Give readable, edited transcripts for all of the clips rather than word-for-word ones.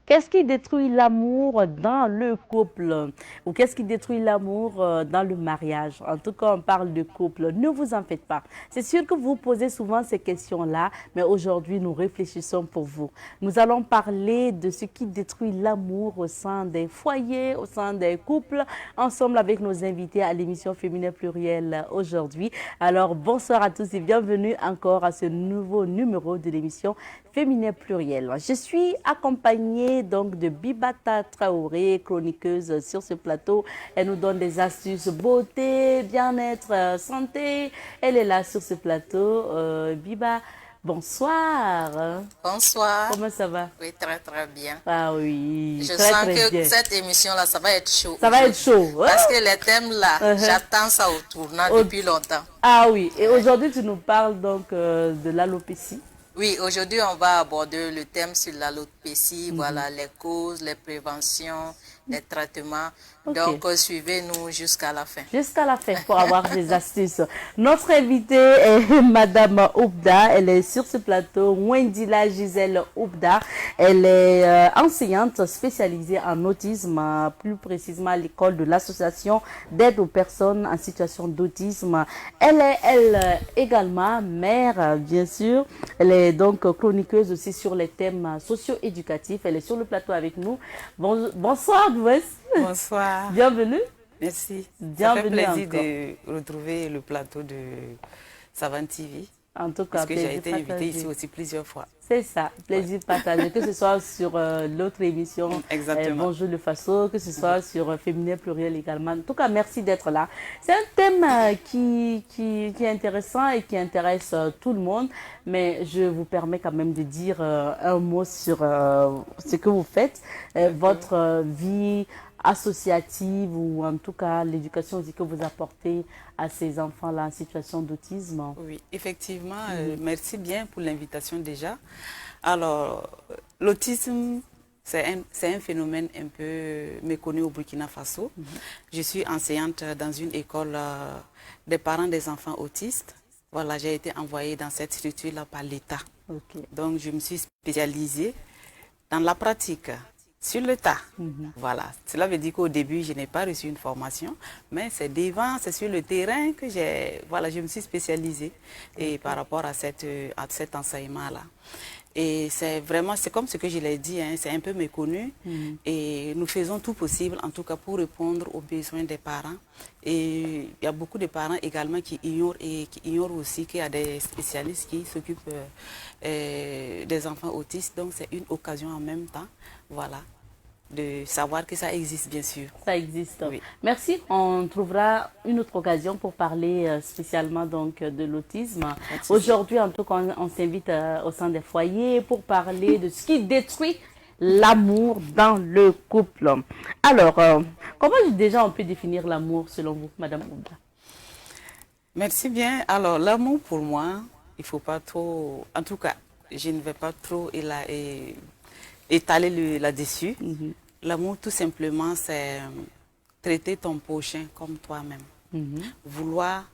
Qu'est-ce qui détruit l'amour dans le couple? Ou qu'est-ce qui détruit l'amour dans le mariage? En tout cas, on parle de couple. Ne vous en faites pas. C'est sûr que vous posez souvent ces questions-là, mais aujourd'hui, nous réfléchissons pour vous. Nous allons parler de ce qui détruit l'amour au sein des foyers, au sein des couples, ensemble avec nos invités à l'émission Féminin Pluriel aujourd'hui. Alors, bonsoir à tous et bienvenue encore à ce nouveau numéro de l'émission Féminin Pluriel. Je suis accompagnée donc de Bibata Traoré, chroniqueuse sur ce plateau. Elle nous donne des astuces beauté, bien-être, santé. Elle est là sur ce plateau. Biba, bonsoir. Bonsoir. Comment ça va? Oui, très très bien. Ah oui, Je très sens très que bien. cette émission-là, ça va être chaud. Ça va être chaud. Hein? Parce que les thèmes là, Uh-huh. j'attends ça au tournant Au- depuis longtemps. Ah oui, et aujourd'hui tu nous parles donc de l'alopécie. Oui, aujourd'hui, on va aborder le thème sur l'alopécie, voilà, les causes, les préventions, les traitements. Ok. Donc, suivez-nous jusqu'à la fin. Jusqu'à la fin pour avoir des astuces. Notre invitée est Madame Oubda. Elle est sur ce plateau. Wendila Gisèle Oubda. Elle est enseignante spécialisée en autisme, plus précisément à l'école de l'association d'aide aux personnes en situation d'autisme. Elle est également mère, bien sûr. Elle est donc chroniqueuse aussi sur les thèmes socio-éducatifs. Elle est sur le plateau avec nous. Bonsoir, Douès. Bonsoir. Bienvenue. Merci. Bienvenue Ça fait plaisir encore. de retrouver le plateau de Savane TV. En tout cas, Parce que j'ai plaisir été invitée partagé. ici aussi plusieurs fois. C'est ça, plaisir partagé. Que ce soit sur l'autre émission Exactement. Bonjour le Faso, que ce soit sur Féminin Pluriel également. En tout cas, merci d'être là. C'est un thème qui est intéressant et qui intéresse tout le monde. Mais je vous permets quand même de dire un mot sur ce que vous faites, votre vie associative ou en tout cas l'éducation aussi que vous apportez à ces enfants-là en situation d'autisme. Oui, effectivement, merci bien pour l'invitation déjà. Alors, l'autisme, c'est un phénomène un peu méconnu au Burkina Faso. Je suis enseignante dans une école des parents des enfants autistes. Voilà, j'ai été envoyée dans cette structure-là par l'État. Ok. Donc, je me suis spécialisée dans la pratique, sur le tas. Voilà. Cela veut dire qu'au début, je n'ai pas reçu une formation, mais c'est c'est sur le terrain que je me suis spécialisée et par rapport à cet enseignement-là. Et c'est comme ce que je l'ai dit, hein, c'est un peu méconnu et nous faisons tout possible, en tout cas pour répondre aux besoins des parents. Et il y a beaucoup de parents également qui ignorent aussi qu'il y a des spécialistes qui s'occupent des enfants autistes. Donc c'est une occasion en même temps, voilà, de savoir que ça existe bien sûr. Ça existe. Oui. Merci. On trouvera une autre occasion pour parler spécialement donc de l'autisme. souci. Aujourd'hui, en tout cas, on s'invite au sein des foyers pour parler de ce qui détruit l'amour dans le couple. Alors, comment déjà on peut définir l'amour selon vous, Madame Oubda? Merci bien. Alors l'amour pour moi, il faut pas trop, en tout cas, je ne vais pas trop étaler là-dessus. L'amour, tout simplement, c'est traiter ton prochain comme toi-même. Vouloir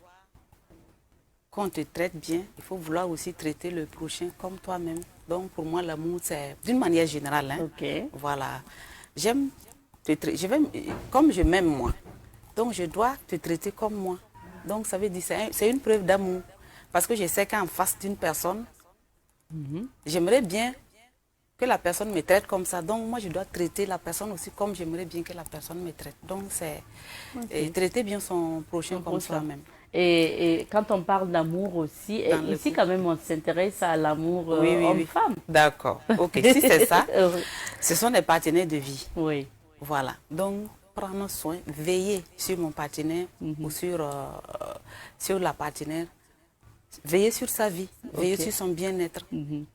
qu'on te traite bien, il faut vouloir aussi traiter le prochain comme toi-même. Donc, pour moi, l'amour, c'est d'une manière générale. Hein, Ok. voilà. J'aime comme je m'aime moi. Donc, je dois te traiter comme moi. Donc, ça veut dire c'est une preuve d'amour. Parce que je sais qu'en face d'une personne, j'aimerais bien que la personne me traite comme ça. Donc, moi, je dois traiter la personne aussi comme j'aimerais bien que la personne me traite. Donc, c'est traiter bien son prochain comme soi-même. Et quand on parle d'amour aussi, et Dans le ici couple. quand même on s'intéresse à l'amour Oui, oui, oui. homme-femme. D'accord. Ok, si c'est ça, ce sont des partenaires de vie. Oui. Voilà. Donc, prendre soin, veiller sur mon partenaire ou sur la partenaire. Veiller sur sa vie, veiller sur son bien-être.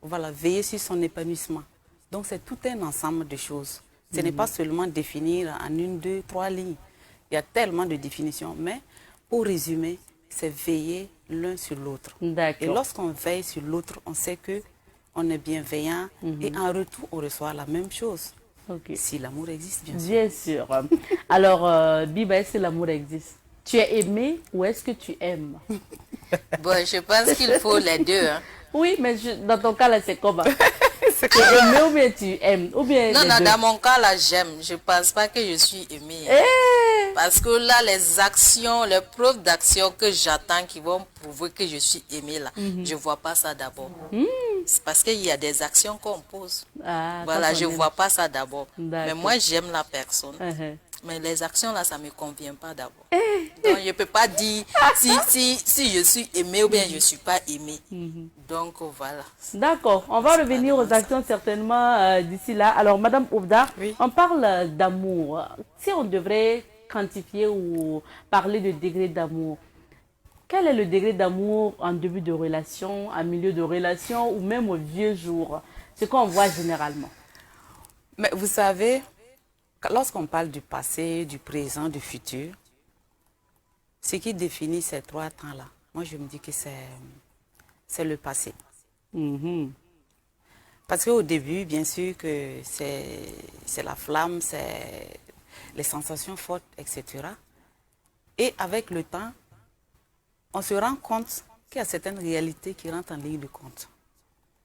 Voilà, veiller sur son épanouissement. Donc, c'est tout un ensemble de choses. Ce n'est pas seulement définir en une, deux, trois lignes. Il y a tellement de définitions. Mais, pour résumer, c'est veiller l'un sur l'autre. Et D'accord. lorsqu'on veille sur l'autre, on sait qu'on est bienveillant et en retour, on reçoit la même chose. Ok. Si l'amour existe, bien sûr. Bien sûr. Alors, Biba, est-ce que l'amour existe? Tu es aimé ou est-ce que tu aimes? Bon, je pense qu'il faut les deux. Hein. Oui, mais dans ton cas là, c'est comment? C'est Tu es aimé ou bien tu aimes? Ou bien Non, les non, deux? dans mon cas, là, j'aime. Je ne pense pas que je suis aimée. Eh, Parce que là, les actions, les preuves d'action que j'attends qui vont prouver que je suis aimée, là, je ne vois pas ça d'abord. C'est parce qu'il y a des actions qu'on pose. Ah, Voilà, quand je on ne aime. vois pas ça d'abord. Mais D'accord. moi, j'aime la personne. Uh-huh. Mais les actions, là, ça ne me convient pas d'abord. Donc, je ne peux pas dire si je suis aimée ou bien je ne suis pas aimée. Donc, voilà. D'accord, on va revenir aux actions certainement d'ici là. Alors, Madame Ouvda, Oui. on parle d'amour. Si on devrait quantifier ou parler de degré d'amour, quel est le degré d'amour en début de relation, en milieu de relation ou même au vieux jour? Ce qu'on voit généralement. Mais vous savez, lorsqu'on parle du passé, du présent, du futur, ce qui définit ces trois temps-là, moi je me dis que c'est le passé. Mhm. Parce qu'au début, bien sûr que c'est la flamme, c'est les sensations fortes, etc. Et avec le temps, on se rend compte qu'il y a certaines réalités qui rentrent en ligne de compte.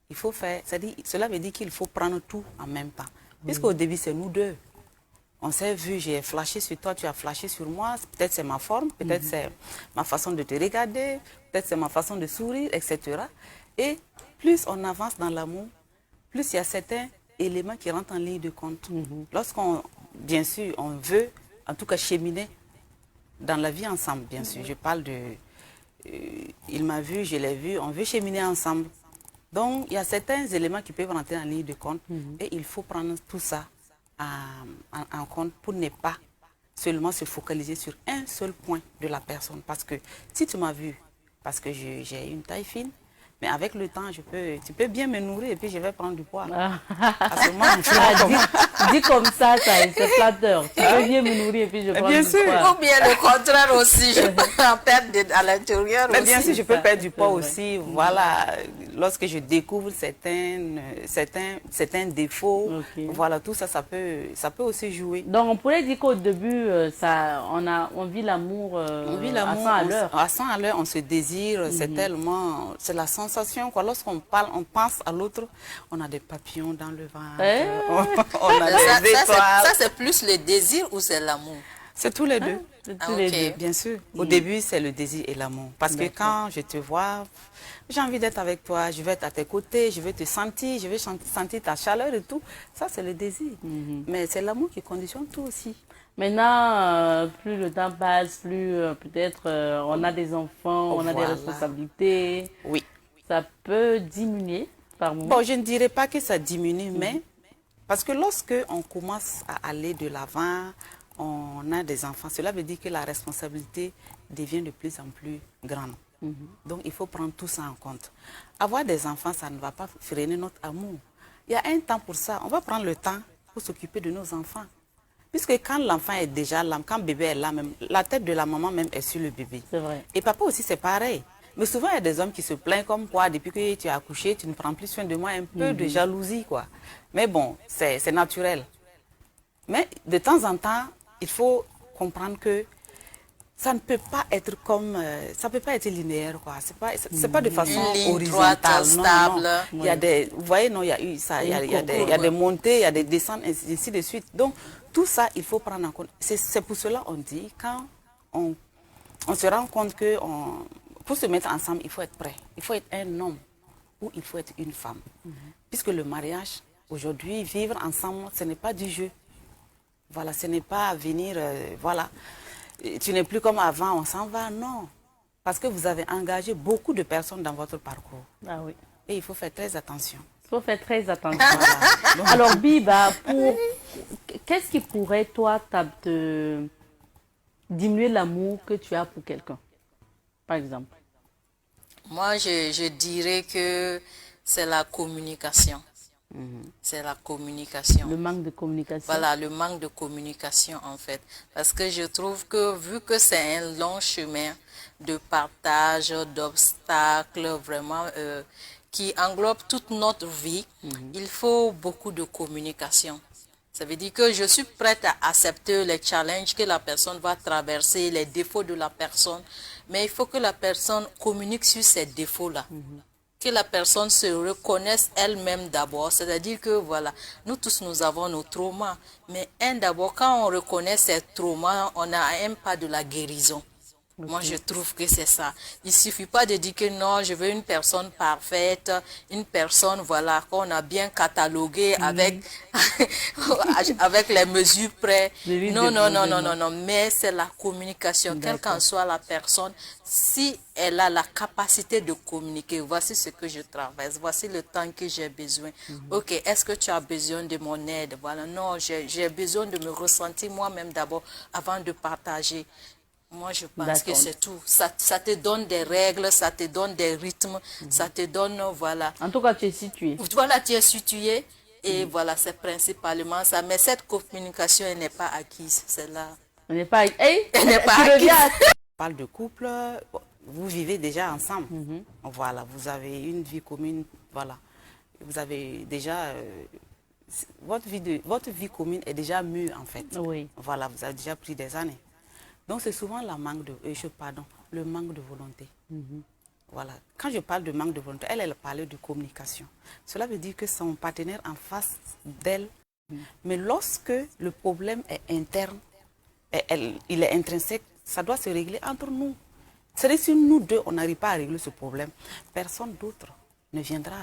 Il faut faire, cela veut dire qu'il faut prendre tout en même temps. Puisqu'au début, c'est nous deux. On s'est vu, j'ai flashé sur toi, tu as flashé sur moi. Peut-être c'est ma forme, peut-être c'est ma façon de te regarder, peut-être c'est ma façon de sourire, etc. Et plus on avance dans l'amour, plus il y a certains éléments qui rentrent en ligne de compte. Lorsqu'on, bien sûr, on veut, en tout cas, cheminer dans la vie ensemble, bien sûr. Je parle de... il m'a vu, je l'ai vu, on veut cheminer ensemble. Donc, il y a certains éléments qui peuvent rentrer en ligne de compte et il faut prendre tout ça en compte pour ne pas seulement se focaliser sur un seul point de la personne. Parce que si tu m'as vu, parce que j'ai une taille fine, mais avec le temps, tu peux bien me nourrir et puis je vais prendre du poids. À ce moment, Dis comme ça, c'est flatteur. Tu veux bien me nourrir et puis je prends bien du sûr. poids. Ou bien le contraire aussi, je peux en perdre à l'intérieur Mais aussi. bien sûr, je peux ça, perdre du poids c'est vrai. aussi. Voilà, lorsque je découvre certains défauts, Ok. voilà, tout ça, ça peut aussi jouer. Donc, on pourrait dire qu'au début, on vit l'amour On vit à l'amour 100 à l'heure. à 100 à l'heure, on se désire, c'est tellement, c'est la sensation, quoi. Lorsqu'on parle, on pense à l'autre, on a des papillons dans le ventre, Eh. on a des étoiles. Ça, c'est plus le désir ou c'est l'amour? C'est tous les deux. C'est Ah, tous les ok. deux. Bien sûr. Au début, c'est le désir et l'amour. Parce que quand je te vois, j'ai envie d'être avec toi, je vais être à tes côtés, je vais te sentir, je vais sentir ta chaleur et tout. Ça, c'est le désir. Mais c'est l'amour qui conditionne tout aussi. Maintenant, plus le temps passe, plus peut-être on a des enfants, on a des Voilà. responsabilités. Oui. Ça peut diminuer par moment. Bon, je ne dirais pas que ça diminue, mais parce que lorsque on commence à aller de l'avant, on a des enfants, cela veut dire que la responsabilité devient de plus en plus grande. Donc, il faut prendre tout ça en compte. Avoir des enfants, ça ne va pas freiner notre amour. Il y a un temps pour ça. On va prendre le temps pour s'occuper de nos enfants. Puisque quand l'enfant est déjà là, quand bébé est là, même, la tête de la maman même est sur le bébé. C'est vrai. Et papa aussi, c'est pareil. Mais souvent, il y a des hommes qui se plaignent comme quoi, depuis que tu as accouché, tu ne prends plus soin de moi, un peu de jalousie, quoi. Mais bon, c'est naturel. Mais de temps en temps, il faut comprendre que ça ne peut pas être comme, ça peut pas être linéaire, quoi. C'est pas de façon Une ligne horizontale. droite, Non, stable. non. Il y a des, vous voyez, non, il y a eu ça, il y a des montées, il y a des descentes, ainsi de suite. Donc, tout ça, il faut prendre en compte. C'est pour cela qu'on dit, quand on se rend compte que pour se mettre ensemble, il faut être prêt. Il faut être un homme ou il faut être une femme. Puisque le mariage, aujourd'hui, vivre ensemble, ce n'est pas du jeu. Voilà, ce n'est pas venir, voilà, tu n'es plus comme avant, on s'en va, non. Parce que vous avez engagé beaucoup de personnes dans votre parcours. Ah oui. Et il faut faire très attention. Il faut faire très attention. Alors, Biba, qu'est-ce qui pourrait, toi, te diminuer l'amour que tu as pour quelqu'un, par exemple? Moi, je dirais que c'est la communication. C'est la communication. Le manque de communication. Voilà, le manque de communication en fait. Parce que je trouve que vu que c'est un long chemin de partage, d'obstacles, vraiment, qui englobe toute notre vie, il faut beaucoup de communication. Ça veut dire que je suis prête à accepter les challenges que la personne va traverser, les défauts de la personne, mais il faut que la personne communique sur ces défauts-là. que la personne se reconnaisse elle-même d'abord. C'est-à-dire que, voilà, nous tous, nous avons nos traumas. Mais d'abord, quand on reconnaît ces traumas, on a un pas de la guérison. Moi, je trouve que c'est ça. Il ne suffit pas de dire que non, je veux une personne parfaite, une personne, voilà, qu'on a bien cataloguée avec, avec les mesures près. Non, non, non, non, non, non, mais c'est la communication. Quelle qu'en soit la personne, si elle a la capacité de communiquer, voici ce que je traverse, voici le temps que j'ai besoin. Ok, est-ce que tu as besoin de mon aide? Voilà, non, j'ai besoin de me ressentir moi-même d'abord avant de partager. Moi, je pense que c'est tout. Ça te donne des règles, ça te donne des rythmes, ça te donne, voilà. En tout cas, tu es situé. Voilà, tu es situé. Et voilà, c'est principalement ça. Mais cette communication, elle n'est pas acquise. C'est là. Elle n'est pas, Elle n'est pas acquise. On parle de couple, vous vivez déjà ensemble. Voilà, vous avez une vie commune. Voilà. Vous avez déjà... votre vie commune est déjà mûre, en fait. Oui. Voilà, vous avez déjà pris des années. Donc, c'est souvent le manque de volonté. Voilà. Quand je parle de manque de volonté, elle parlait de communication. Cela veut dire que son partenaire en face d'elle, mais lorsque le problème est interne, il est intrinsèque, ça doit se régler entre nous. C'est-à-dire si nous deux, on n'arrive pas à régler ce problème, personne d'autre ne viendra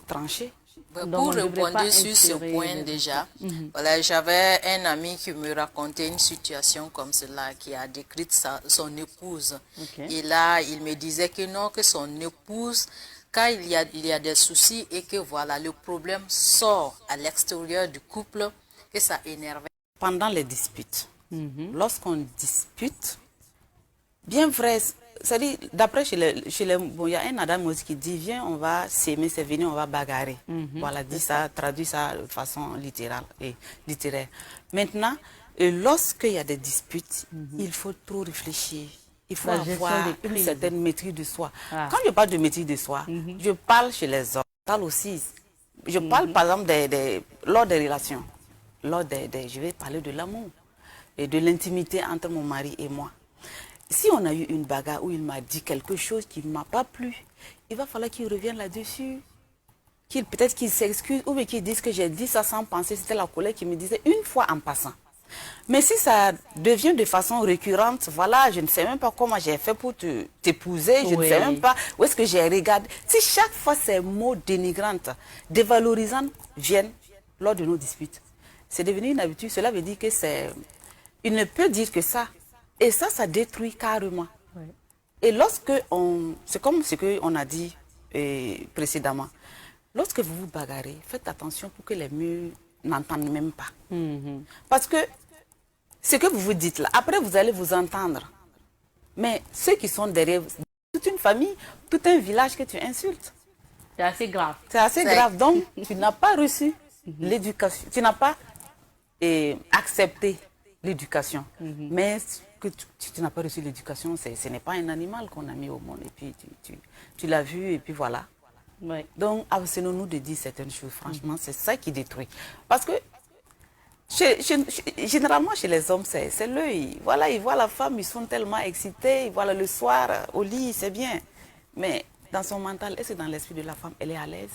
trancher. Pour répondre sur ce point déjà, voilà, j'avais un ami qui me racontait une situation comme cela, qui a décrit son épouse. Et là, il me disait que non, que son épouse, quand il y a des soucis et que voilà, le problème sort à l'extérieur du couple, que ça énervait. Pendant les disputes, lorsqu'on dispute, bien vrai, c'est-à-dire, d'après bon, il y a un Adam aussi qui dit, viens, on va s'aimer, c'est venu, on va bagarrer. Voilà, dit ça, traduit ça de façon littérale et littéraire. Maintenant, lorsqu'il y a des disputes, il faut trop réfléchir. Il faut avoir une certaine maîtrise de soi. Quand je parle de maîtrise de soi, je parle chez les hommes, je parle aussi. Je parle par exemple lors des relations. Je vais parler de l'amour et de l'intimité entre mon mari et moi. Si on a eu une bagarre où il m'a dit quelque chose qui ne m'a pas plu, il va falloir qu'il revienne là-dessus. Peut-être qu'il s'excuse ou qu'il dise que j'ai dit ça sans penser. C'était la collègue qui me disait une fois en passant. Mais si ça devient de façon récurrente, voilà, je ne sais même pas comment j'ai fait pour t'épouser, je ne sais même pas où est-ce que j'ai regardé. Si chaque fois ces mots dénigrants, dévalorisants viennent lors de nos disputes, c'est devenu une habitude. Cela veut dire que il ne peut dire que ça. Et ça détruit carrément. Et c'est comme ce qu'on a dit précédemment, lorsque vous vous bagarrez, faites attention pour que les murs n'entendent même pas. Parce que ce que vous vous dites là, après vous allez vous entendre. Mais ceux qui sont derrière, toute une famille, tout un village que tu insultes. C'est assez grave. C'est assez grave. Donc, tu n'as pas reçu l'éducation. Tu n'as pas accepté l'éducation. Mais que tu n'as pas reçu l'éducation, ce n'est pas un animal qu'on a mis au monde. Et puis, tu l'as vu, et puis voilà. Donc, abstenons-nous de dire certaines choses. Franchement, c'est ça qui détruit. Parce que, généralement, chez les hommes, c'est l'œil. Voilà, ils voient la femme, ils sont tellement excités. Voilà, le soir, au lit, c'est bien. Mais dans son mental, est-ce que dans l'esprit de la femme, elle est à l'aise?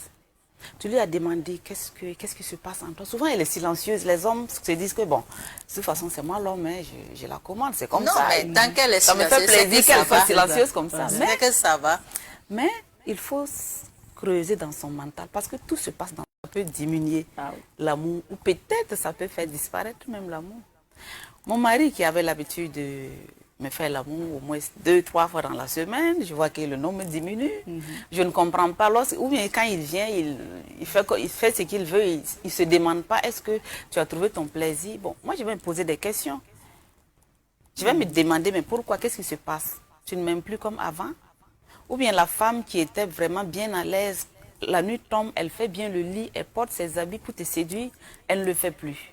Tu lui as demandé qu'est-ce qui se passe en toi. Souvent, elle est silencieuse. Les hommes se disent que, bon, de toute façon, c'est moi l'homme, mais je la commande. C'est comme ça. Non, mais tant qu'elle est silencieuse, ça me fait plaisir qu'elle soit silencieuse comme ça. Mais que ça va. Mais il faut creuser dans son mental parce que tout se passe dans... Ça peut diminuer l'amour ou peut-être ça peut faire disparaître même l'amour. Mon mari qui avait l'habitude de me faire l'amour au moins 2-3 fois dans la semaine, je vois que le nombre diminue. Je ne comprends pas. Ou bien quand il vient, il fait ce qu'il veut, il ne se demande pas est-ce que tu as trouvé ton plaisir. Bon, moi je vais me poser des questions. Je vais me demander, mais pourquoi, qu'est-ce qui se passe? Tu ne m'aimes plus comme avant? Ou bien la femme qui était vraiment bien à l'aise, la nuit tombe, elle fait bien le lit, elle porte ses habits pour te séduire, elle ne le fait plus.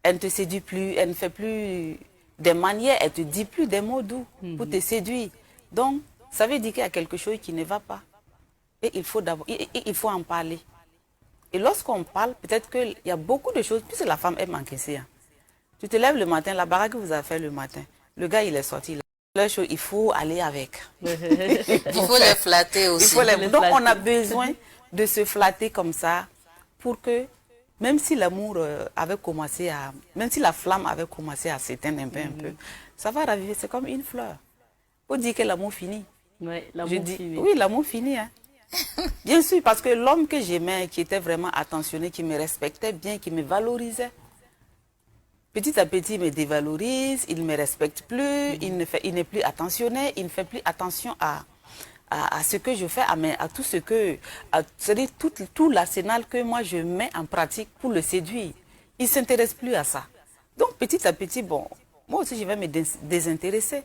Elle ne te séduit plus, elle ne fait plus des manières, elle ne te dit plus des mots doux pour te séduire. Donc, ça veut dire qu'il y a quelque chose qui ne va pas. Et il faut en parler. Et lorsqu'on parle, peut-être qu'il y a beaucoup de choses, puisque la femme aime encaisser. Tu te lèves le matin, la baraque que vous avez fait le matin, le gars il est sorti, fleurs chaudes, il faut aller avec. Il faut les flatter aussi. Donc, on a besoin de se flatter comme ça pour que, même si l'amour avait commencé à... Même si la flamme avait commencé à s'éteindre un peu, ça va raviver. C'est comme une fleur. Il faut dire que l'amour finit. Oui, l'amour finit. Oui, l'amour finit. Hein. Bien sûr, parce que l'homme que j'aimais, qui était vraiment attentionné, qui me respectait bien, qui me valorisait, petit à petit, il me dévalorise, il ne me respecte plus, il n'est plus attentionné, il ne fait plus attention à ce que je fais, à tout ce que... C'est-à-dire tout l'arsenal que moi je mets en pratique pour le séduire. Il ne s'intéresse plus à ça. Donc petit à petit, bon, moi aussi je vais me désintéresser.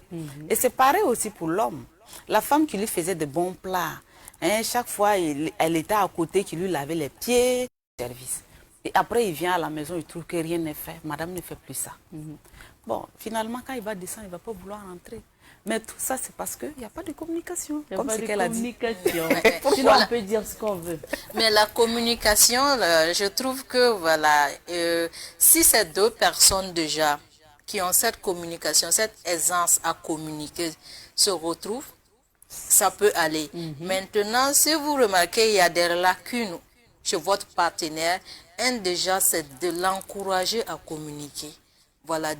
Et c'est pareil aussi pour l'homme. La femme qui lui faisait de bons plats, hein, chaque fois elle était à côté, qui lui lavait les pieds, service. Et après, il vient à la maison, il trouve que rien n'est fait. Madame ne fait plus ça. Bon, finalement, quand il va descendre, il ne va pas vouloir rentrer. Mais tout ça, c'est parce qu'il n'y a pas de communication, comme ce qu'elle a dit. Sinon, on peut dire ce qu'on veut. Mais la communication, je trouve que, voilà, si ces deux personnes déjà qui ont cette communication, cette aisance à communiquer, se retrouvent, ça peut aller. Maintenant, si vous remarquez, il y a des lacunes chez votre partenaire, déjà, c'est de l'encourager à communiquer. Voilà,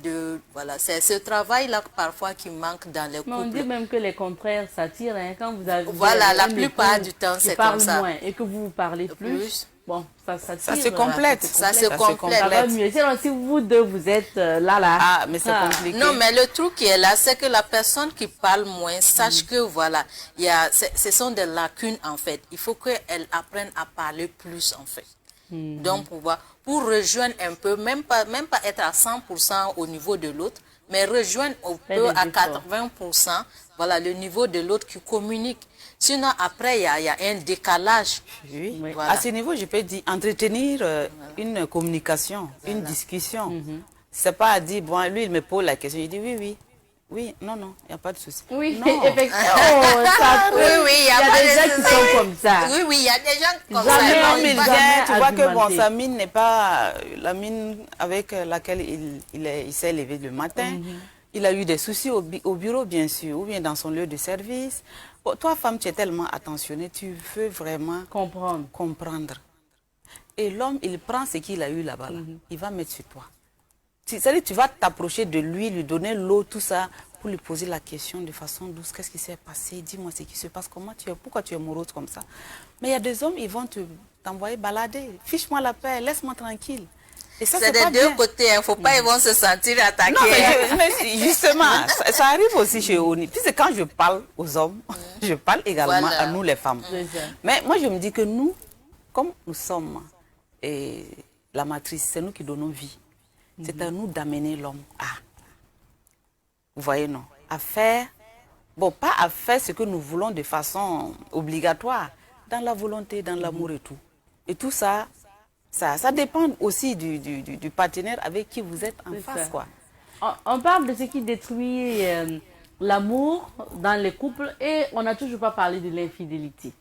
c'est ce travail-là parfois qui manque dans les couples. Mais on dit même que les contraires s'attirent. Hein, quand vous avez la plupart du temps, c'est comme ça. Moins et que vous parlez plus, bon, ça s'attire. Ça se complète. Ça se complète. Ça va mieux. Sinon, si vous deux, vous êtes là. Ah, mais c'est compliqué. Non, mais le truc qui est là, c'est que la personne qui parle moins sache que, voilà, ce sont des lacunes, en fait. Il faut qu'elle apprenne à parler plus, en fait. Donc, pour rejoindre un peu, même pas être à 100% au niveau de l'autre, mais rejoindre un peu à 80%, voilà, le niveau de l'autre qui communique. Sinon, après, il y a un décalage. Oui. Voilà. À ce niveau, je peux dire, entretenir une communication, une discussion. C'est pas à dire, bon, lui, il me pose la question, il dit oui, oui. Oui, non, il n'y a pas de souci. Oui, non. effectivement. Oui, il y a des gens qui sont comme ça. Oui, il y a des gens comme Jamais, ça. Non, mais tu vois que bon, sa mine n'est pas la mine avec laquelle il s'est levé le matin. Il a eu des soucis au bureau, bien sûr, ou bien dans son lieu de service. Bon, toi, femme, tu es tellement attentionnée, tu veux vraiment comprendre. Et l'homme, il prend ce qu'il a eu là-bas. Il va mettre sur toi. C'est-à-dire tu vas t'approcher de lui, lui donner l'eau, tout ça, pour lui poser la question de façon douce. Qu'est-ce qui s'est passé? Dis-moi ce qui se passe. Pourquoi tu es morose comme ça? Mais il y a des hommes, ils vont t'envoyer balader. Fiche-moi la paix, laisse-moi tranquille. C'est des deux côtés, il ne faut pas ils vont se sentir attaqués. Non, mais justement, ça arrive aussi chez Oni. Puisque quand je parle aux hommes, je parle également à nous les femmes. Mais moi, je me dis que nous, comme nous sommes la matrice, c'est nous qui donnons vie. C'est à nous d'amener l'homme à, vous voyez, non, à faire, bon, pas à faire ce que nous voulons de façon obligatoire, dans la volonté, dans l'amour et tout. Et tout ça, ça dépend aussi du partenaire avec qui vous êtes en face, quoi. On parle de ce qui détruit l'amour dans les couples et on n'a toujours pas parlé de l'infidélité.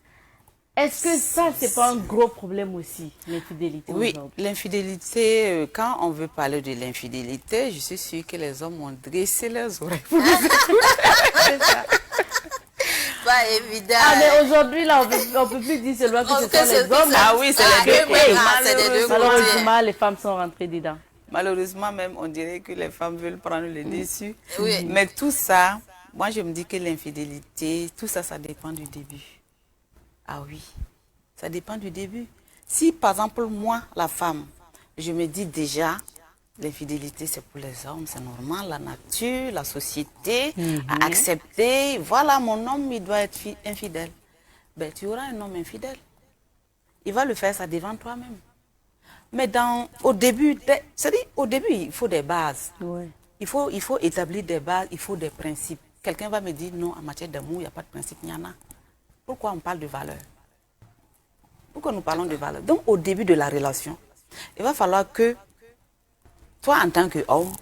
Est-ce que ça, c'est pas un gros problème aussi, l'infidélité? Oui, l'infidélité, quand on veut parler de l'infidélité, je suis sûre que les hommes ont dressé leurs oreilles pour nous écouter. Pas évident. Ah, mais aujourd'hui, là, on peut plus dire seulement que ce sont les hommes. Ah oui, c'est les deux côtés. Malheureusement, les femmes sont rentrées dedans. Malheureusement, même, on dirait que les femmes veulent prendre le dessus. Oui. Mais tout ça, moi, je me dis que l'infidélité, tout ça, ça dépend du début. Ah oui, ça dépend du début. Si, par exemple, moi, la femme, je me dis déjà, l'infidélité, c'est pour les hommes, c'est normal, la nature, la société a accepté. Voilà, mon homme, il doit être infidèle. Ben, tu auras un homme infidèle. Il va le faire ça devant toi-même. Mais au début, c'est-à-dire, au début, il faut des bases. Ouais. Il faut établir des bases, il faut des principes. Quelqu'un va me dire, non, en matière d'amour, il n'y a pas de principe, il y en a. Pourquoi on parle de valeur? Pourquoi nous parlons de valeur? Donc, au début de la relation, il va falloir que toi, en tant qu'homme,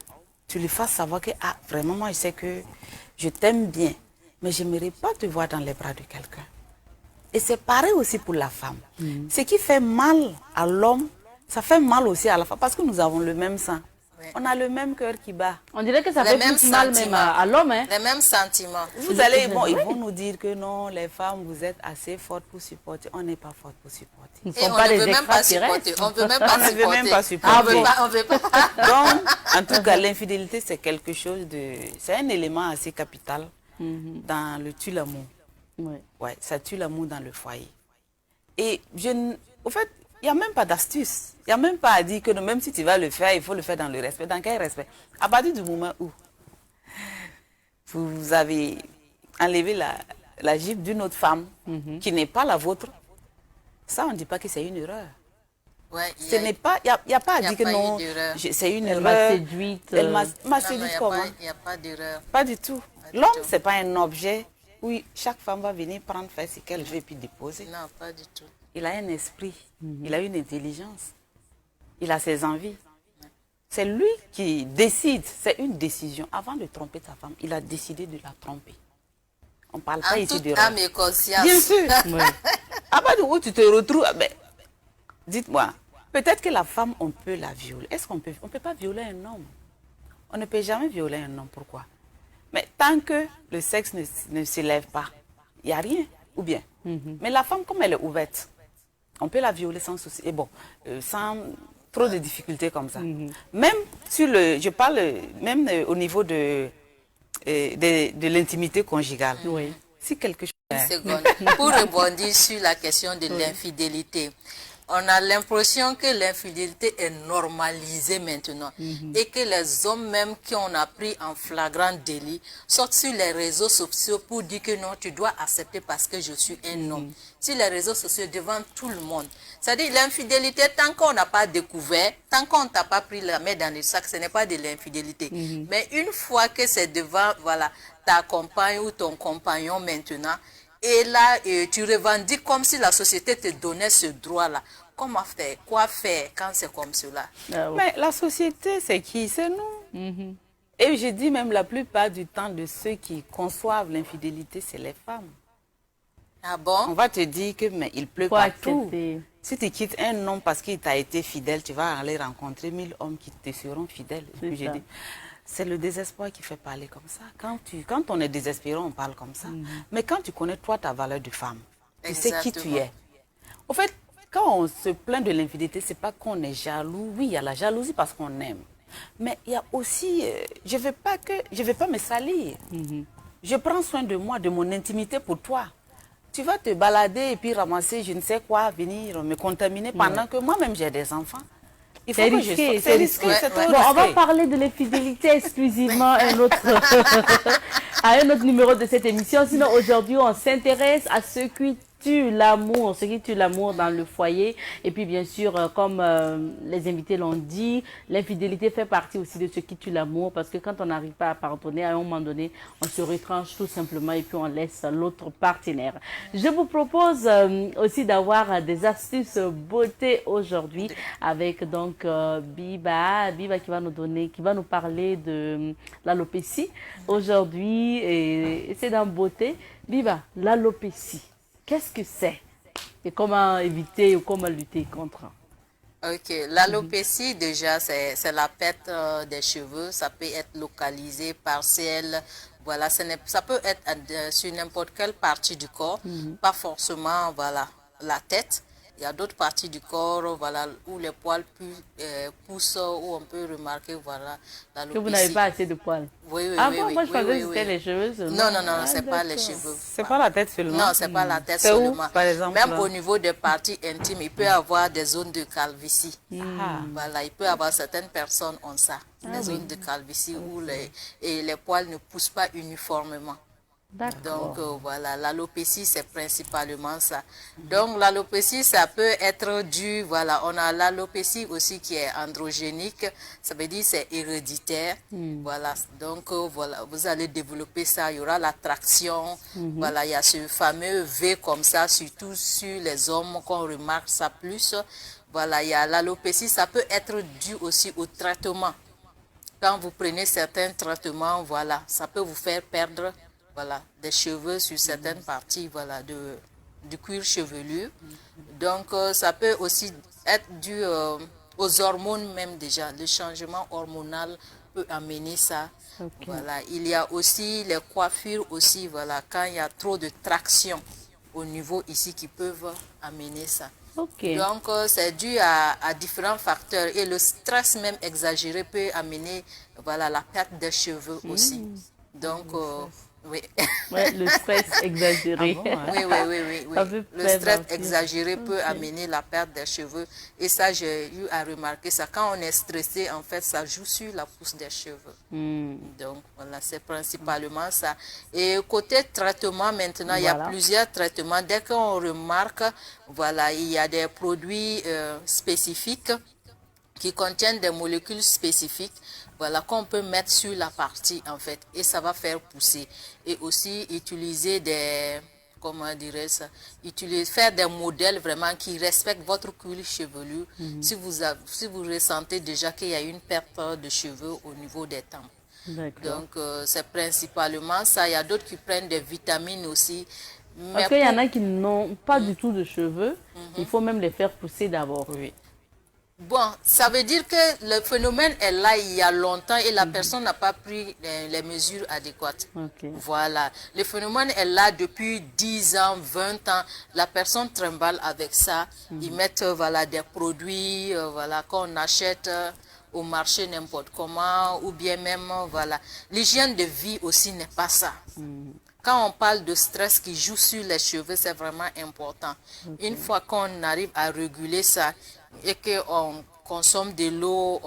tu lui fasses savoir que, ah, vraiment, moi, je sais que je t'aime bien, mais je n'aimerais pas te voir dans les bras de quelqu'un. Et c'est pareil aussi pour la femme. Ce qui fait mal à l'homme, ça fait mal aussi à la femme, parce que nous avons le même sang. On a le même cœur qui bat. On dirait que ça Les fait mêmes plus mal même sentiments. à l'homme. Hein. Les mêmes sentiments. Vous allez, bon, ils vont nous dire que non, les femmes, vous êtes assez fortes pour supporter. On n'est pas fortes pour supporter. Ils ne Et sont on pas ne des veut même pas supporter. extraterrestres. On ne veut même On pas ne veut même pas supporter. supporter. On veut pas. Donc, en tout cas, l'infidélité, c'est quelque chose de... C'est un élément assez capital dans le tue l'amour. Ouais. Ouais, ça tue l'amour dans le foyer. Et au fait, il n'y a même pas d'astuce. Il n'y a même pas à dire que non, même si tu vas le faire, il faut le faire dans le respect. Dans quel respect? À partir du moment où vous avez enlevé la gifle d'une autre femme qui n'est pas la vôtre, ça, on ne dit pas que c'est une erreur. Ouais, Ce n'est pas, il n'y a pas à il y a dire que pas eu non, d'erreur. c'est une Elle erreur. m'a séduite. Elle m'a Non, séduite comment? il n'y a pas d'erreur. Pas du tout. du L'homme, tout. ce n'est pas un objet où chaque femme va venir prendre, faire ce qu'elle veut et puis déposer. Non, pas du tout. Il a un esprit, il a une intelligence, il a ses envies. C'est lui qui décide, c'est une décision. Avant de tromper sa femme, il a décidé de la tromper. On ne parle pas En ici toute de âme et conscience. Bien sûr. Ouais. À partir où tu te retrouves, dites-moi, peut-être que la femme, on peut la violer. Est-ce qu'on peut? On ne peut pas violer un homme. On ne peut jamais violer un homme. Pourquoi? Mais tant que le sexe ne s'élève pas, il n'y a rien. Ou bien. Mais la femme, comme elle est ouverte, on peut la violer sans souci. Et bon, sans trop de difficultés comme ça. Même sur je parle même au niveau de l'intimité conjugale. Oui. Si quelque chose... Une seconde. Pour rebondir sur la question de l'infidélité, on a l'impression que l'infidélité est normalisée maintenant et que les hommes même qui ont appris en flagrant délit sortent sur les réseaux sociaux pour dire que non, tu dois accepter parce que je suis un homme. Sur les réseaux sociaux devant tout le monde. C'est-à-dire l'infidélité, tant qu'on n'a pas découvert, tant qu'on ne t'a pas pris la main dans le sac, ce n'est pas de l'infidélité. Mais une fois que c'est devant voilà, ta compagne ou ton compagnon maintenant, et là, tu revendiques comme si la société te donnait ce droit-là. Comment faire? Quoi faire quand c'est comme cela? Ah, ouais. Mais la société, c'est qui? C'est nous. Et je dis même la plupart du temps de ceux qui conçoivent l'infidélité, c'est les femmes. Ah On bon? va te dire que mais il pleut Faut partout. accepter. Si tu quittes un homme parce qu'il t'a été fidèle, tu vas aller rencontrer 1000 hommes qui te seront fidèles. Et puis C'est je ça. dis, c'est le désespoir qui fait parler comme ça. Quand on est désespéré, on parle comme ça. Mais quand tu connais toi ta valeur de femme, tu sais qui tu Exactement. es. Au fait, quand on se plaint de l'infidélité, c'est pas qu'on est jaloux. Oui, il y a la jalousie parce qu'on aime. Mais il y a aussi, je ne vais pas me salir. Je prends soin de moi, de mon intimité pour toi. Tu vas te balader et puis ramasser je ne sais quoi, venir me contaminer pendant que moi-même j'ai des enfants. Il faut C'est que risqué, c'est risqué, Ouais, c'est trop ouais. Bon, on va risqué. parler de l'infidélité exclusivement à un autre numéro de cette émission. Sinon, aujourd'hui, on s'intéresse à ce qui tue l'amour dans le foyer. Et puis, bien sûr, comme les invités l'ont dit, l'infidélité fait partie aussi de ce qui tue l'amour parce que quand on n'arrive pas à pardonner, à un moment donné, on se retranche tout simplement et puis on laisse l'autre partenaire. Je vous propose aussi d'avoir des astuces beauté aujourd'hui avec donc Biba qui va nous parler de l'alopécie aujourd'hui et c'est dans beauté. Biba, l'alopécie. Qu'est-ce que c'est? Et comment éviter ou comment lutter contre? Ok, l'alopécie déjà c'est la perte des cheveux, ça peut être localisé, partiel, voilà, ça peut être sur n'importe quelle partie du corps, pas forcément voilà, la tête. Il y a d'autres parties du corps voilà, où les poils poussent, où on peut remarquer voilà, Que vous n'avez l'alopécie. pas assez de poils. Oui, oui, Ah oui, bon, oui, moi je oui, pensais oui, que c'était oui. les cheveux seulement. Non, non, non, Ah, c'est pas les d'accord. cheveux. C'est pas la tête seulement. Non, c'est pas la tête C'est où, seulement. par exemple, Même là? au niveau des parties intimes, il peut y avoir des zones de calvitie. Ah. Voilà, il peut y avoir certaines personnes ont ça, des zones de calvitie où les poils ne poussent pas uniformément. D'accord. Donc voilà, l'alopécie c'est principalement ça. Donc l'alopécie ça peut être dû, voilà, on a l'alopécie aussi qui est androgénique, ça veut dire c'est héréditaire. Voilà, donc voilà, vous allez développer ça, il y aura l'attraction, voilà, il y a ce fameux V comme ça, surtout sur les hommes qu'on remarque ça plus. Voilà, il y a l'alopécie, ça peut être dû aussi au traitement. Quand vous prenez certains traitements, voilà, ça peut vous faire perdre voilà, des cheveux sur certaines parties voilà, du cuir chevelu. Donc, ça peut aussi être dû aux hormones même déjà. Le changement hormonal peut amener ça. Ok. Voilà. Il y a aussi les coiffures aussi, voilà, quand il y a trop de traction au niveau ici qui peuvent amener ça. Ok. Donc, c'est dû à différents facteurs et le stress même exagéré peut amener voilà, la perte des cheveux aussi. Donc, oui. Ouais, le stress exagéré. Ah bon, hein? Oui. Ça peut Le faire stress mentir. exagéré peut Ok. amener la perte des cheveux. Et ça, j'ai eu à remarquer ça. Quand on est stressé, en fait, ça joue sur la pousse des cheveux. Donc, voilà, c'est principalement ça. Et côté traitement, maintenant, il y a Voilà. plusieurs traitements. Dès qu'on remarque, voilà, il y a des produits spécifiques qui contiennent des molécules spécifiques, voilà, qu'on peut mettre sur la partie, en fait, et ça va faire pousser. Et aussi utiliser des, comment dirais ça, faire des modèles vraiment qui respectent votre cuir chevelu si vous ressentez déjà qu'il y a une perte de cheveux au niveau des tempes. D'accord. Donc, c'est principalement ça. Il y a d'autres qui prennent des vitamines aussi. Parce qu'il y en a qui n'ont pas du tout de cheveux. Il faut même les faire pousser d'abord. Oui. Bon, ça veut dire que le phénomène est là il y a longtemps et la personne n'a pas pris les mesures adéquates. Ok. Voilà. Le phénomène est là depuis 10 ans, 20 ans. La personne trimballe avec ça. Ils mettent voilà, des produits voilà, qu'on achète au marché n'importe comment ou bien même, voilà. L'hygiène de vie aussi n'est pas ça. Quand on parle de stress qui joue sur les cheveux, c'est vraiment important. Une fois qu'on arrive à réguler ça et qu'on consomme de l'eau,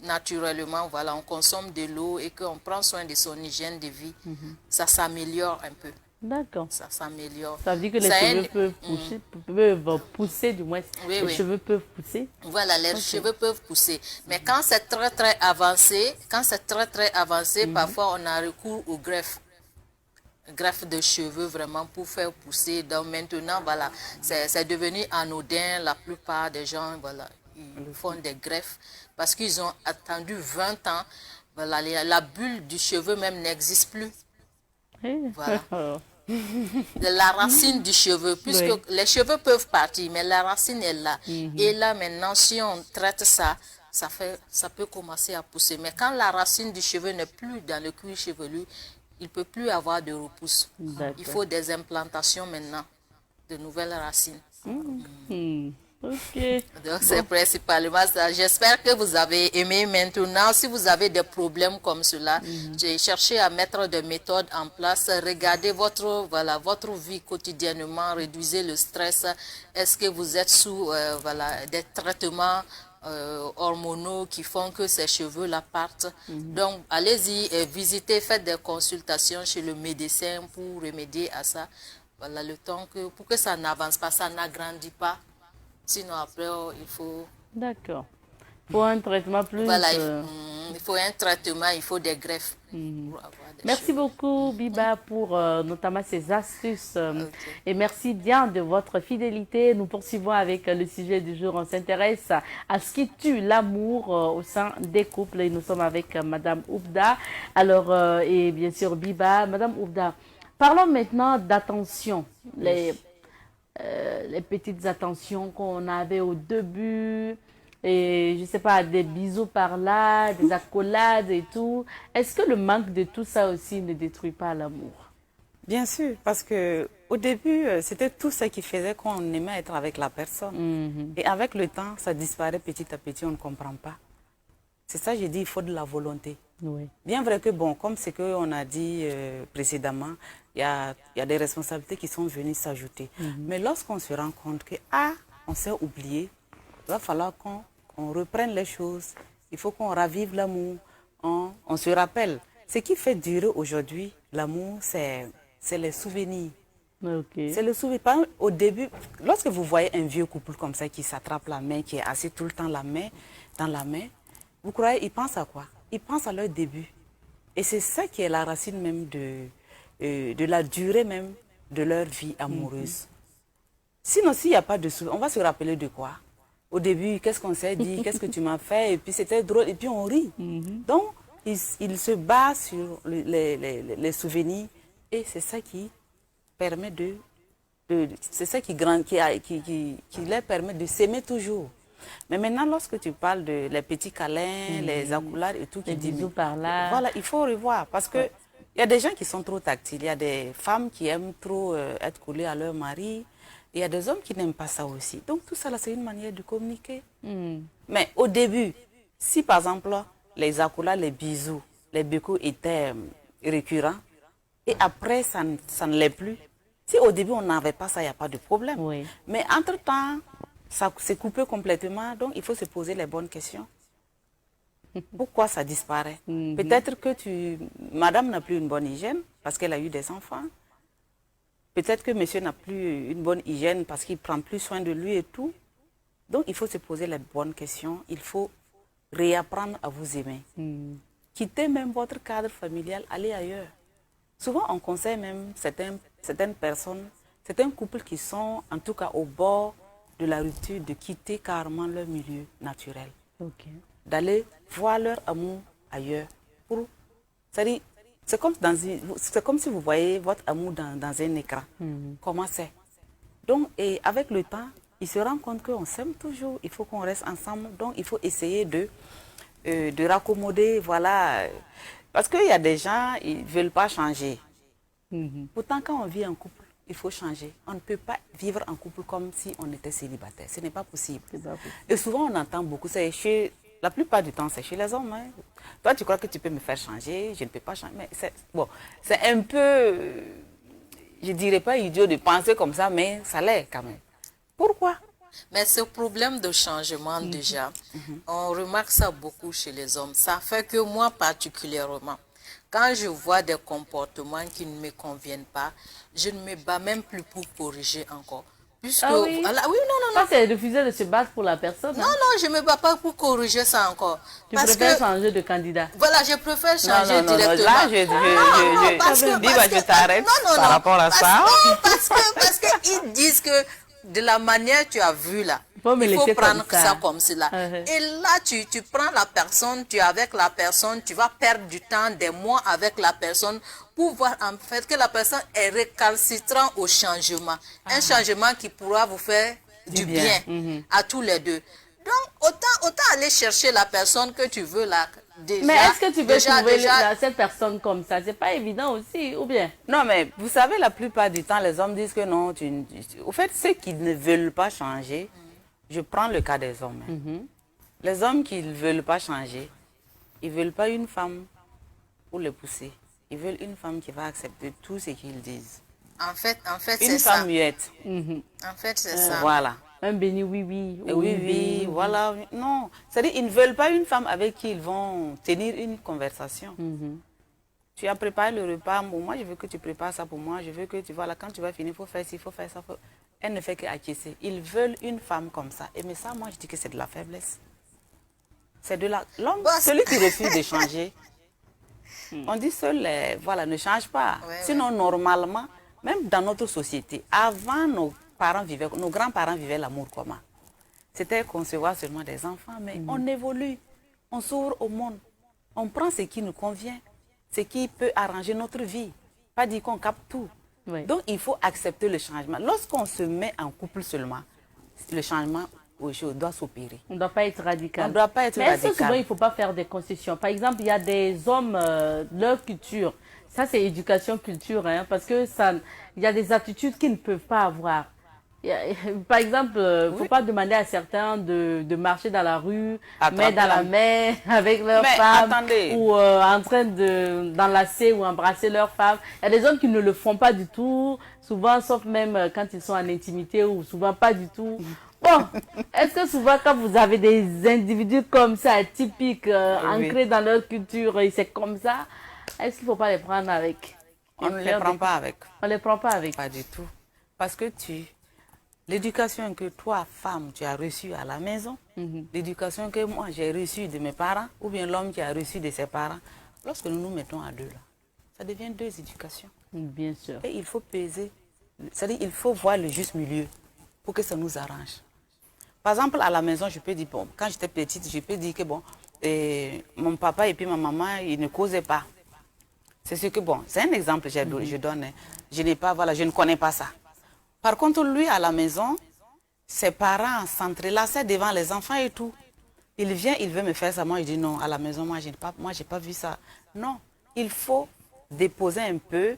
naturellement, voilà, on consomme de l'eau et qu'on prend soin de son hygiène de vie, ça s'améliore un peu. D'accord. Ça s'améliore. Ça veut dire que les Ça cheveux aide- peuvent pousser, du moins. Oui, Les oui. cheveux peuvent pousser. Voilà, les cheveux peuvent pousser. Mais quand c'est très avancé, parfois on a recours aux greffe de cheveux vraiment pour faire pousser. Donc maintenant, voilà, c'est devenu anodin. La plupart des gens, voilà, ils font des greffes parce qu'ils ont attendu 20 ans. Voilà, la bulle du cheveu même n'existe plus. Voilà. De la racine du cheveu, puisque Oui. les cheveux peuvent partir, mais la racine est là. Et là, maintenant, si on traite ça, ça peut commencer à pousser. Mais quand la racine du cheveu n'est plus dans le cuir chevelu, il ne peut plus avoir de repousse. D'accord. Il faut des implantations maintenant, de nouvelles racines. Ok. Donc, c'est principalement ça. J'espère que vous avez aimé. Maintenant, si vous avez des problèmes comme cela, j'ai cherché à mettre des méthodes en place. Regardez votre vie quotidiennement, réduisez le stress. Est-ce que vous êtes sous des traitements hormonaux qui font que ces cheveux-là partent? Donc, allez-y, visitez, faites des consultations chez le médecin pour remédier à ça. Voilà, le temps pour que ça n'avance pas, ça n'agrandit pas. Sinon, après, il faut... D'accord. Pour un traitement plus... Voilà, il faut un traitement, il faut des greffes. Pour avoir des Merci cheveux. beaucoup, Biba, pour notamment ces astuces. Ok. Et merci bien de votre fidélité. Nous poursuivons avec le sujet du jour. On s'intéresse à ce qui tue l'amour au sein des couples. Et nous sommes avec Madame Oubda. Alors, et bien sûr, Biba. Madame Oubda, parlons maintenant d'attention. Les petites attentions qu'on avait au début, et je sais pas, des bisous par là, des accolades et tout. Est-ce que le manque de tout ça aussi ne détruit pas l'amour? Bien sûr, parce que au début, c'était tout ce qui faisait qu'on aimait être avec la personne. Et avec le temps, ça disparaît petit à petit, on ne comprend pas. C'est ça, j'ai dit, il faut de la volonté. Oui. Bien vrai que, bon, comme ce qu'on a dit précédemment, il y a des responsabilités qui sont venues s'ajouter. Mais lorsqu'on se rend compte que, on s'est oublié, il va falloir qu'on reprenne les choses. Il faut qu'on ravive l'amour. On se rappelle. Ce qui fait durer aujourd'hui l'amour, c'est les souvenirs. Ok. C'est le souvenir. Par exemple, au début, lorsque vous voyez un vieux couple comme ça qui s'attrape la main, qui est assis tout le temps la main dans la main, vous croyez, ils pensent à quoi? Ils pensent à leur début. Et c'est ça qui est la racine même de la durée même de leur vie amoureuse. Sinon, s'il n'y a pas de souvenir, on va se rappeler de quoi? Au début, qu'est-ce qu'on s'est dit? Qu'est-ce que tu m'as fait? Et puis c'était drôle, et puis on rit. Donc, il se base sur les souvenirs, et c'est ça qui permet c'est ça qui leur permet de s'aimer toujours. Mais maintenant, lorsque tu parles de les petits câlins, les accolades et tout, Les tu dis, bisous par là. voilà, il faut revoir parce que il y a des gens qui sont trop tactiles. Il y a des femmes qui aiment trop être collées à leur mari. Il y a des hommes qui n'aiment pas ça aussi. Donc tout ça, là, c'est une manière de communiquer. Mais au début, si par exemple, les accolades, les bisous, les becos étaient récurrents, et après, ça ne l'est plus. Si au début, on n'avait pas ça, il n'y a pas de problème. Oui. Mais entre-temps, ça s'est coupé complètement, donc il faut se poser les bonnes questions. Pourquoi ça disparaît? Peut-être que madame n'a plus une bonne hygiène parce qu'elle a eu des enfants. Peut-être que monsieur n'a plus une bonne hygiène parce qu'il prend plus soin de lui et tout. Donc il faut se poser les bonnes questions. Il faut réapprendre à vous aimer. Quittez même votre cadre familial, allez ailleurs. Souvent, on conseille même certaines personnes, certains couples qui sont en tout cas au bord de la rupture, de quitter carrément leur milieu naturel. D'aller voir leur amour ailleurs. C'est comme si vous voyez votre amour dans un écran. Comment c'est? Donc, et avec le temps, il se rend compte qu'on s'aime toujours. Il faut qu'on reste ensemble. Donc, il faut essayer de raccommoder, voilà. Parce qu'il y a des gens, ils ne veulent pas changer. Pourtant, quand on vit en couple, il faut changer. On ne peut pas vivre en couple comme si on était célibataire. Ce n'est pas possible. Et souvent, on entend beaucoup, la plupart du temps, c'est chez les hommes. Hein. Toi, tu crois que tu peux me faire changer, je ne peux pas changer. Mais c'est un peu, je ne dirais pas idiot de penser comme ça, mais ça l'est quand même. Pourquoi? Mais ce problème de changement, déjà, on remarque ça beaucoup chez les hommes. Ça fait que moi, particulièrement, quand je vois des comportements qui ne me conviennent pas, je ne me bats même plus pour corriger encore. Puisque, oui? Voilà, oui, non. Ça, c'est refuser de se battre pour la personne. Non, je ne me bats pas pour corriger ça encore. Tu préfères changer de candidat? Voilà, je préfère changer directement. Là, je t'arrête par rapport à ça. Parce qu'ils disent que de la manière que tu as vu là, il faut prendre ça comme cela. Et là, tu prends la personne, tu es avec la personne, tu vas perdre du temps, des mois avec la personne pour voir en fait que la personne est récalcitrante au changement. Un changement qui pourra vous faire du bien à tous les deux. Donc, autant aller chercher la personne que tu veux là. Déjà, mais est-ce que tu veux trouver cette personne comme ça? C'est pas évident aussi, ou bien? Non, mais vous savez, la plupart du temps, les hommes disent que non. Au fait, ceux qui ne veulent pas changer, je prends le cas des hommes. Les hommes qui ne veulent pas changer, ils ne veulent pas une femme pour les pousser. Ils veulent une femme qui va accepter tout ce qu'ils disent. En fait, c'est ça. Une femme muette. En fait, c'est ça. Voilà. Un béni oui. Oui, voilà. Non, c'est-à-dire ils ne veulent pas une femme avec qui ils vont tenir une conversation. Tu as préparé le repas, moi je veux que tu prépares ça pour moi, je veux que tu vois là, quand tu vas finir, il faut faire ci, il faut faire ça. Elle ne fait qu'acquiescer. Ils veulent une femme comme ça. Et mais ça, moi je dis que c'est de la faiblesse. C'est de la... Celui qui refuse de changer, on dit seul, voilà, ne change pas. Sinon, normalement, même dans notre société, avant nos grands-parents vivaient l'amour comment? C'était concevoir seulement des enfants, mais on évolue, on s'ouvre au monde, on prend ce qui nous convient, ce qui peut arranger notre vie, pas dire qu'on capte tout. Donc il faut accepter le changement. Lorsqu'on se met en couple seulement, le changement doit s'opérer. On ne doit pas être radical. On ne doit pas être mais radical. Mais souvent, il ne faut pas faire des concessions. Par exemple, il y a des hommes, leur culture, ça c'est éducation culture, hein, parce que il y a des attitudes qu'ils ne peuvent pas avoir. Par exemple, il ne faut pas demander à certains de marcher dans la rue, main dans la main avec leur femme, ou en train d'enlacer ou embrasser leur femme. Il y a des hommes qui ne le font pas du tout, souvent, sauf même quand ils sont en intimité, ou souvent pas du tout. Bon, est-ce que souvent quand vous avez des individus comme ça, typiques, ancrés dans leur culture, et c'est comme ça, est-ce qu'il ne faut pas les prendre avec? On ne les prend pas avec. On ne les prend pas avec? Pas du tout. Parce que l'éducation que toi, femme, tu as reçue à la maison, l'éducation que moi, j'ai reçue de mes parents, ou bien l'homme qui a reçu de ses parents, lorsque nous nous mettons à deux, là, ça devient deux éducations. Bien sûr. Et il faut peser, c'est-à-dire il faut voir le juste milieu pour que ça nous arrange. Par exemple, à la maison, je peux dire, bon, quand j'étais petite, je peux dire que bon, mon papa et puis ma maman, ils ne causaient pas. C'est ce que, bon, c'est un exemple que je donne. Je n'ai pas, voilà, je ne connais pas ça. Par contre, lui, à la maison, ses parents s'entrelaçaient devant les enfants et tout. Il vient, il veut me faire ça. Moi, je dis non, à la maison, moi, j'ai pas vu ça. Non, il faut déposer un peu,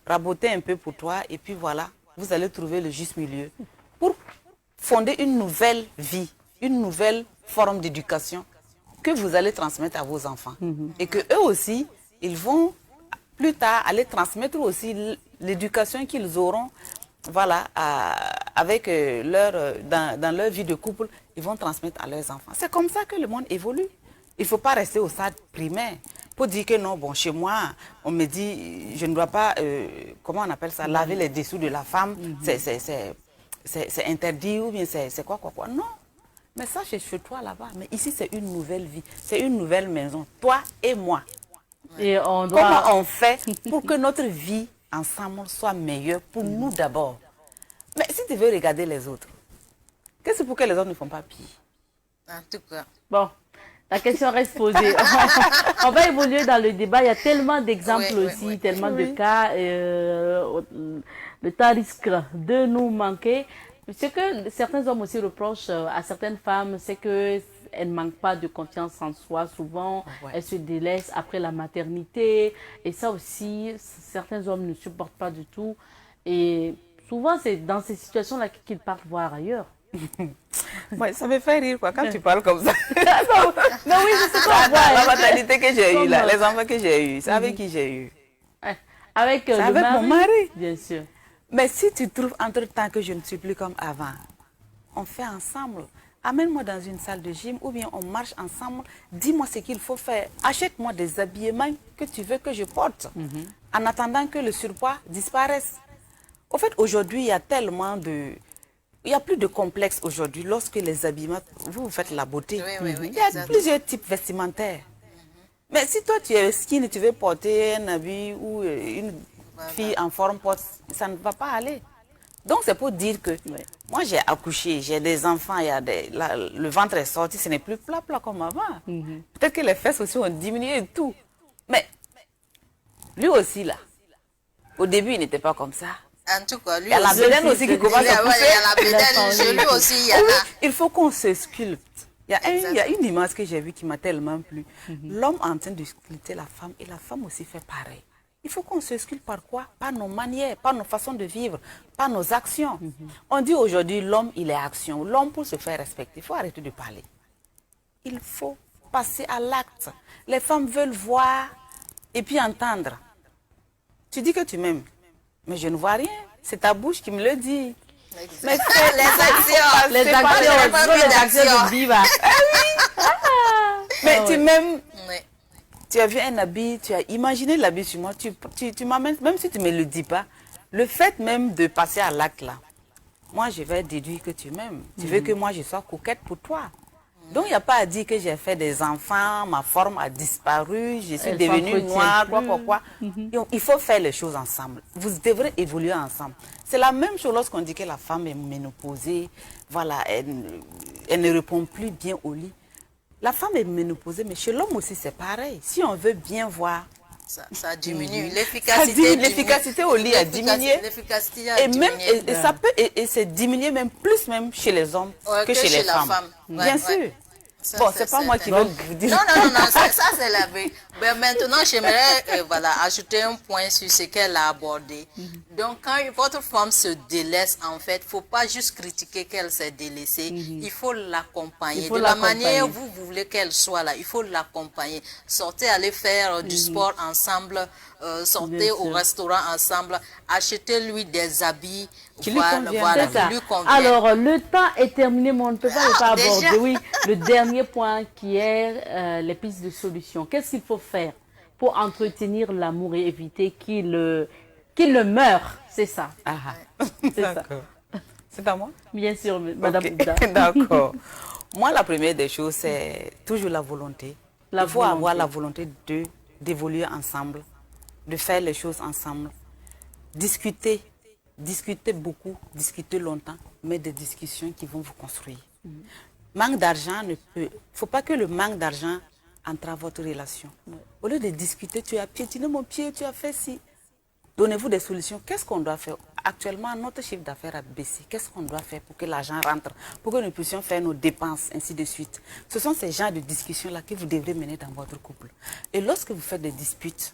raboter un peu pour toi, et puis voilà, vous allez trouver le juste milieu pour fonder une nouvelle vie, une nouvelle forme d'éducation que vous allez transmettre à vos enfants. Et que eux aussi, ils vont plus tard aller transmettre aussi l'éducation qu'ils auront, voilà, avec dans leur vie de couple, ils vont transmettre à leurs enfants. C'est comme ça que le monde évolue. Il ne faut pas rester au stade primaire pour dire que non, bon, chez moi, on me dit, je ne dois pas, comment on appelle ça, laver les dessous de la femme, c'est interdit ou bien c'est quoi. Non, mais ça, c'est chez toi là-bas. Mais ici, c'est une nouvelle vie, c'est une nouvelle maison, toi et moi. Et on doit... Comment on fait pour que notre vie ensemble soit meilleure pour nous d'abord? Mais si tu veux regarder les autres, qu'est-ce pour que les autres ne font pas pire? En tout cas. Bon, la question reste posée. On va évoluer dans le débat. Il y a tellement d'exemples aussi, tellement de cas. Le temps risque de nous manquer. Ce que certains hommes aussi reprochent à certaines femmes, c'est qu'elles ne manquent pas de confiance en soi. Souvent, elles se délaissent après la maternité. Et ça aussi, certains hommes ne supportent pas du tout. Et souvent, c'est dans ces situations-là qu'ils partent voir ailleurs. Ouais, ça me fait rire quoi, quand tu parles comme ça. Non, oui, c'est ce qu'on voit. La maternité que j'ai eue, là, les enfants que j'ai eus, c'est avec qui j'ai eu? Avec, avec mon mari. Bien sûr. Mais si tu trouves entre-temps que je ne suis plus comme avant, on fait ensemble. Amène-moi dans une salle de gym ou bien on marche ensemble. Dis-moi ce qu'il faut faire. Achète-moi des habillements que tu veux que je porte en attendant que le surpoids disparaisse. Au fait, aujourd'hui, il y a tellement de... Il n'y a plus de complexe aujourd'hui lorsque les habillements, vous faites la beauté. Oui, Il y a plusieurs types vestimentaires. Mais si toi tu es skinny, tu veux porter un habit ou une fille en forme porte, ça ne va pas aller. Donc c'est pour dire que moi j'ai accouché, j'ai des enfants, le ventre est sorti, ce n'est plus plat comme avant. Peut-être que les fesses aussi ont diminué et tout. Mais lui aussi là, au début il n'était pas comme ça. En tout cas, lui il y a la bédaine aussi qui commence à pousser. Il y a la bédaine, chez lui aussi, il y en a. Il faut qu'on se sculpte. Il y a une image que j'ai vue qui m'a tellement plu. L'homme en train de sculpter la femme et la femme aussi fait pareil. Il faut qu'on se sculpte par quoi? Par nos manières, par nos façons de vivre, par nos actions. On dit aujourd'hui l'homme, il est action. L'homme, pour se faire respecter, il faut arrêter de parler. Il faut passer à l'acte. Les femmes veulent voir et puis entendre. Tu dis que tu m'aimes. Mais je ne vois rien. C'est ta bouche qui me le dit. Mais fais les actions. Les actions de Viva. Mais tu m'aimes. Tu as vu un habit, tu as imaginé l'habit sur moi. Tu m'amènes, même si tu ne me le dis pas, le fait même de passer à l'acte là, moi je vais déduire que tu m'aimes. Tu veux que moi je sois coquette pour toi. Donc il n'y a pas à dire que j'ai fait des enfants, ma forme a disparu, je suis devenue noire, quoi. Il faut faire les choses ensemble. Vous devrez évoluer ensemble. C'est la même chose lorsqu'on dit que la femme est ménopausée, voilà, elle ne répond plus bien au lit. La femme est ménopausée, mais chez l'homme aussi c'est pareil. Si on veut bien voir, ça diminue. L'efficacité au lit a diminué. Et même, ça peut c'est diminuer même plus même chez les hommes que chez les femmes. Bien sûr. Bon, c'est pas moi qui vais vous dire. Non, ça c'est la vie. Mais maintenant, j'aimerais ajouter un point sur ce qu'elle a abordé. Donc, quand votre femme se délaisse, en fait, il ne faut pas juste critiquer qu'elle s'est délaissée. Il faut l'accompagner. De la manière où vous voulez qu'elle soit là, il faut l'accompagner. Sortez, aller faire du sport ensemble, sortez au restaurant ensemble, achetez-lui des habits qui lui conviennent. Alors, le temps est terminé, mais on ne peut pas aborder. Oui, le dernier point qui est les pistes de solution. Qu'est-ce qu'il faut faire pour entretenir l'amour et éviter qu'il ne meure? C'est ça. C'est ça. C'est à moi? Bien sûr, Madame Bouddha. D'accord. Moi, la première des choses, c'est toujours la volonté. Il faut avoir la volonté d'évoluer ensemble, de faire les choses ensemble, discuter beaucoup, discuter longtemps, mais des discussions qui vont vous construire. Manque d'argent ne peut... Il ne faut pas que le manque d'argent entrave votre relation. Au lieu de discuter, tu as piétiné mon pied, tu as fait ci. Donnez-vous des solutions. Qu'est-ce qu'on doit faire? actuellement, notre chiffre d'affaires a baissé. Qu'est-ce qu'on doit faire pour que l'argent rentre, pour que nous puissions faire nos dépenses, ainsi de suite. Ce sont ces genres de discussions-là que vous devrez mener dans votre couple. Et lorsque vous faites des disputes,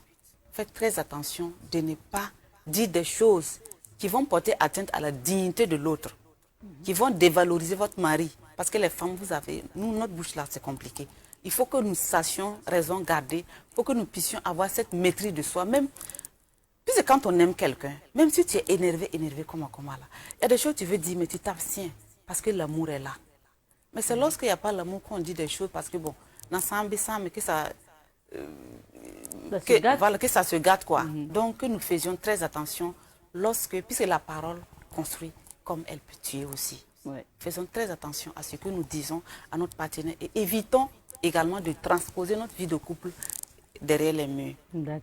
faites très attention de ne pas dire des choses qui vont porter atteinte à la dignité de l'autre, qui vont dévaloriser votre mari. Parce que les femmes, vous avez, nous, notre bouche là, c'est compliqué. Il faut que nous sachions raison garder pour que nous puissions avoir cette maîtrise de soi. Même, puisque quand on aime quelqu'un, même si tu es énervé comme là, il y a des choses que tu veux dire, mais tu t'abstiens parce que l'amour est là. Mais c'est lorsqu'il n'y a pas l'amour qu'on dit des choses parce que bon, l'ensemble, mais que ça... voilà, que ça se gâte, quoi. Donc, que nous faisions très attention puisque la parole construit comme elle peut tuer aussi. Ouais. Faisons très attention à ce que nous disons à notre partenaire et évitons également de transposer notre vie de couple derrière les murs.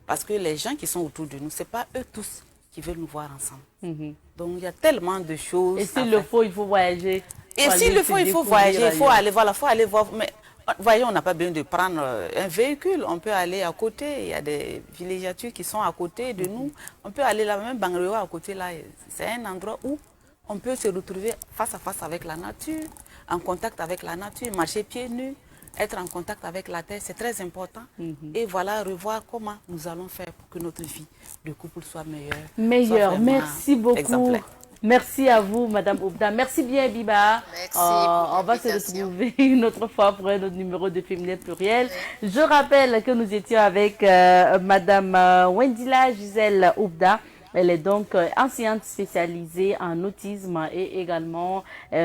Parce que les gens qui sont autour de nous, ce n'est pas eux tous qui veulent nous voir ensemble. Donc, il y a tellement de choses. Et s'il le faut, il faut voyager. Et s'il le faut, il faut voyager, il faut aller, voilà, faut aller voir. Mais voyez, on n'a pas besoin de prendre un véhicule. On peut aller à côté. Il y a des villégiatures qui sont à côté de nous. On peut aller là, même Bangreo à côté, là. C'est un endroit où on peut se retrouver face à face avec la nature, en contact avec la nature, marcher pieds nus, être en contact avec la terre, c'est très important. Et voilà, revoir comment nous allons faire pour que notre vie de couple soit meilleure. Meilleure, merci beaucoup. Exemplaire. Merci à vous, Madame Oubda. Merci bien, Biba. Merci on va se retrouver une autre fois pour un autre numéro de Féminin Pluriel. Je rappelle que nous étions avec Madame Wendila Gisèle Oubda. Elle est donc enseignante spécialisée en autisme et également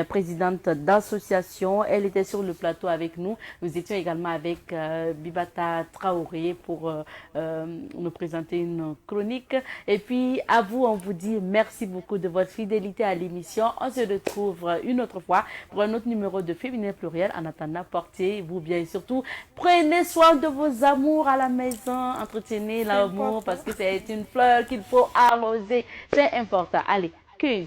présidente d'association. Elle était sur le plateau avec nous. Nous étions également avec Bibata Traoré pour nous présenter une chronique. Et puis, à vous, on vous dit merci beaucoup de votre fidélité à l'émission. On se retrouve une autre fois pour un autre numéro de Féminin Pluriel. En attendant, portez-vous bien et surtout, prenez soin de vos amours à la maison. Entretenez l'amour parce que c'est une fleur qu'il faut arroser. C'est important. Allez, cueille.